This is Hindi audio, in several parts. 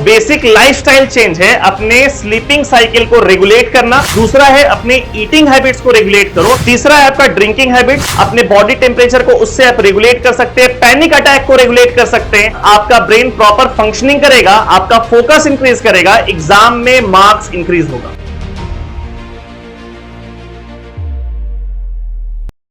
बेसिक लाइफस्टाइल चेंज है अपने स्लीपिंग साइकिल को रेगुलेट करना। दूसरा है अपने ईटिंग हैबिट्स को रेगुलेट करो। तीसरा है आपका ड्रिंकिंग हैबिट, अपने बॉडी टेम्परेचर को उससे आप रेगुलेट कर सकते हैं, पैनिक अटैक को रेगुलेट कर सकते हैं, आपका ब्रेन प्रॉपर फंक्शनिंग करेगा, आपका फोकस इंक्रीज करेगा, एग्जाम में मार्क्स इंक्रीज होगा।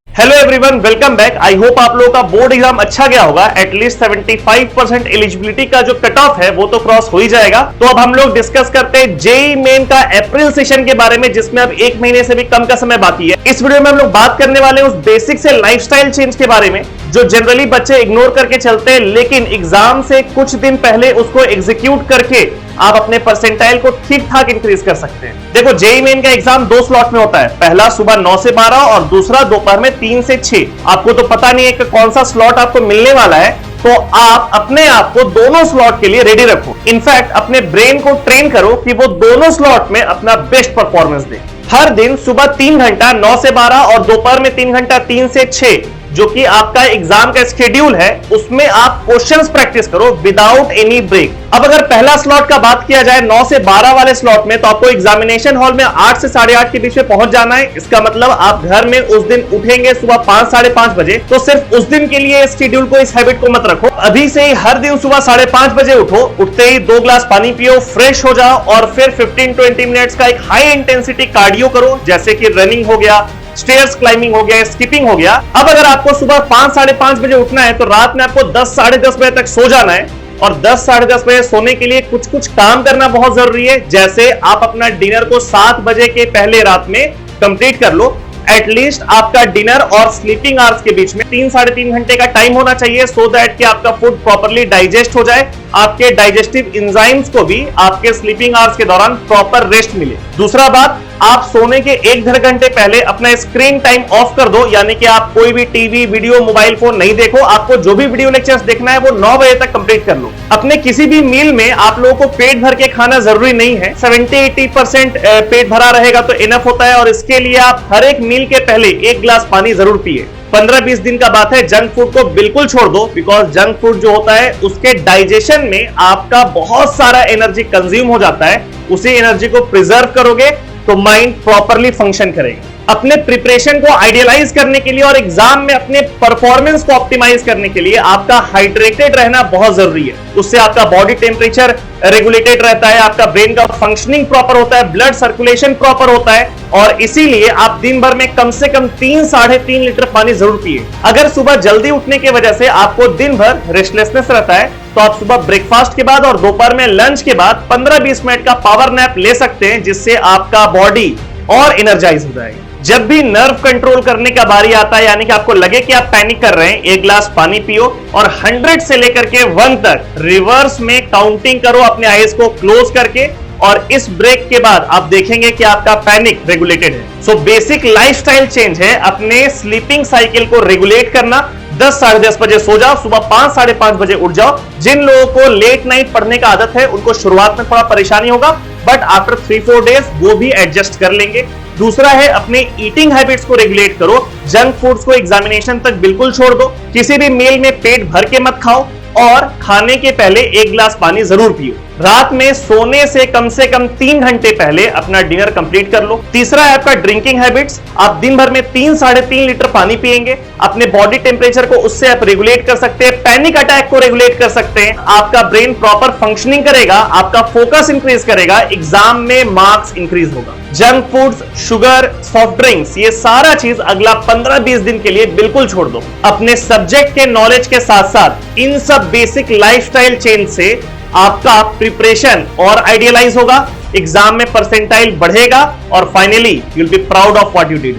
Hello everyone, welcome back. I hope आप लोगों का बोर्ड एग्जाम अच्छा गया होगा। एटलीस्ट 75% एलिजिबिलिटी का जो कट ऑफ है वो तो क्रॉस हो ही जाएगा। तो अब हम लोग डिस्कस करते हैं जेईई मेन का अप्रैल सेशन के बारे में, जिसमें अब 1 महीने से भी कम का समय बाकी है। इस वीडियो में हम लोग बात करने वाले हैं उस बेसिक से लाइफस्टाइल चेंज के बारे में जो जनरली बच्चे इग्नोर करके चलते हैं, लेकिन एग्जाम से कुछ दिन पहले उसको एग्जीक्यूट करके आप अपने परसेंटाइल को ठीक ठाक इंक्रीज कर सकते हैं। देखो, जेईई मेन का एग्जाम 2 स्लॉट में होता है, पहला सुबह 9 से 12 और दूसरा दोपहर में 3 से 6। आपको तो पता नहीं है कि कौन सा स्लॉट आपको मिलने वाला है, तो आप अपने आप को दोनों स्लॉट के लिए रेडी रखो। इनफैक्ट अपने ब्रेन को ट्रेन करो कि वो दोनों स्लॉट में अपना बेस्ट परफॉर्मेंस दे। हर दिन सुबह 3 घंटा 9 से 12 और दोपहर में 3 घंटा 3 से 6 जो कि आपका एग्जाम का शेड्यूल है, उसमें आप क्वेश्चंस प्रैक्टिस करो विदाउट एनी ब्रेक। अब अगर पहला स्लॉट का बात किया जाए 9 से 12 वाले स्लॉट में, तो आपको एग्जामिनेशन हॉल में 8 से 8:30 के बीच में पहुंच जाना है। इसका मतलब आप घर में उस दिन उठेंगे सुबह 5 साढ़े 5 बजे। तो सिर्फ उस दिन के लिए इस शेड्यूल को, इस हैबिट को मत रखो। अभी से ही हर दिन सुबह 5:30 बजे उठो, उठते ही 2 ग्लास पानी पियो, फ्रेश हो जाओ और फिर 15-20 मिनट्स का एक हाई इंटेंसिटी कार्डियो करो, जैसे कि रनिंग हो गया, स्टेयर्स क्लाइंबिंग हो गया, स्किपिंग हो गया। अब अगर आपको सुबह 5 साढ़े 5 बजे उठना है तो रात में आपको 10 साढ़े 10 बजे तक सो जाना है। और 10 साढ़े 10 बजे सोने के लिए कुछ काम करना बहुत जरूरी है, जैसे आप अपना डिनर को 7 बजे के पहले रात में कंप्लीट कर लो। एटलीस्ट आपका डिनर और स्लीपिंग आवर्स के बीच में 3 साढ़े 3 घंटे का टाइम होना चाहिए, सो दैट कि आपका फूड प्रॉपर्ली डाइजेस्ट हो जाए, आपके डाइजेस्टिव एंजाइम्स को भी आपके स्लीपिंग आवर्स के दौरान प्रॉपर रेस्ट मिले। दूसरा बात, आप सोने के 1-1.5 घंटे पहले अपना स्क्रीन टाइम ऑफ कर दो, यानी कि आप कोई भी टीवी, वीडियो, मोबाइल फोन नहीं देखो। आपको जो भी वीडियो लेक्चर्स देखना है वो 9 बजे तक कंप्लीट कर लो। अपने किसी भी मील में आप लोगों को पेट भर के खाना जरूरी नहीं है, 70-80% पेट भरा रहेगा तो इनफ होता है। और इसके लिए आप हर एक मील के पहले 1 ग्लास पानी जरूर पिए। 15-20 दिन का बात है, जंक फूड को बिल्कुल छोड़ दो, बिकॉज जंक फूड जो होता है उसके डाइजेशन में आपका बहुत सारा एनर्जी कंज्यूम हो जाता है। उसी एनर्जी को प्रिजर्व करोगे तो माइंड प्रॉपर्ली फंक्शन करेगा। अपने प्रिपरेशन को आइडियलाइज करने के लिए और एग्जाम में अपने परफॉर्मेंस को ऑप्टिमाइज करने के लिए आपका हाइड्रेटेड रहना बहुत जरूरी है। उससे आपका बॉडी टेम्परेचर रेगुलेटेड रहता है, आपका ब्रेन का फंक्शनिंग प्रॉपर होता है, ब्लड सर्कुलेशन प्रॉपर होता है, और इसीलिए आप दिन भर में कम से कम 3 साढ़े 3 लीटर पानी जरूर पिए। अगर सुबह जल्दी उठने की वजह से आपको दिन भर रेस्टलेसनेस रहता है, तो आप सुबह ब्रेकफास्ट के बाद और दोपहर में लंच के बाद 15-20 मिनट का पावर नैप ले सकते हैं, जिससे आपका बॉडी और एनर्जाइज हो जाएगा। जब भी नर्व कंट्रोल करने का बारी आता है, यानी कि आपको लगे कि आप पैनिक कर रहे हैं, 1 ग्लास पानी पियो और 100 से लेकर के 1 तक रिवर्स में काउंटिंग करो अपने आईज को क्लोज करके, और इस ब्रेक के बाद आप देखेंगे कि आपका पैनिक रेगुलेटेड है। सो बेसिक लाइफस्टाइल चेंज है अपने स्लीपिंग साइकिल को रेगुलेट करना। 10 साढ़े 10 बजे सो जाओ, सुबह 5 साढ़े 5 बजे उठ जाओ। जिन लोगों को लेट नाइट पढ़ने का आदत है उनको शुरुआत में थोड़ा परेशानी होगा, बट आफ्टर 3-4 डेज वो भी एडजस्ट कर लेंगे। दूसरा है अपने ईटिंग हैबिट्स को रेगुलेट करो। जंक फूड्स को एग्जामिनेशन तक बिल्कुल छोड़ दो। किसी भी मील में पेट भर के मत खाओ और खाने के पहले 1 ग्लास पानी जरूर पियो। रात में सोने से कम 3 घंटे पहले अपना डिनर कंप्लीट कर लो। तीसरा है आपका ड्रिंकिंग हैबिट्स। आप दिन भर में 3 साढ़े 3 लीटर पानी पिएंगे। अपने बॉडी टेम्परेचर को उससे आप रेगुलेट कर सकते हैं, पैनिक अटैक को रेगुलेट कर सकते हैं, आपका ब्रेन प्रॉपर फंक्शनिंग करेगा, आपका फोकस इंक्रीज करेगा, एग्जाम में मार्क्स इंक्रीज होगा। Junk foods, sugar, soft drinks, ये सारा चीज अगला 15-20 दिन के लिए बिल्कुल छोड़ दो। अपने सब्जेक्ट के नॉलेज के साथ साथ इन सब बेसिक लाइफस्टाइल चेंज से आपका प्रिपरेशन और आइडियलाइज होगा, एग्जाम में परसेंटाइल बढ़ेगा और finally you will be proud of what you did.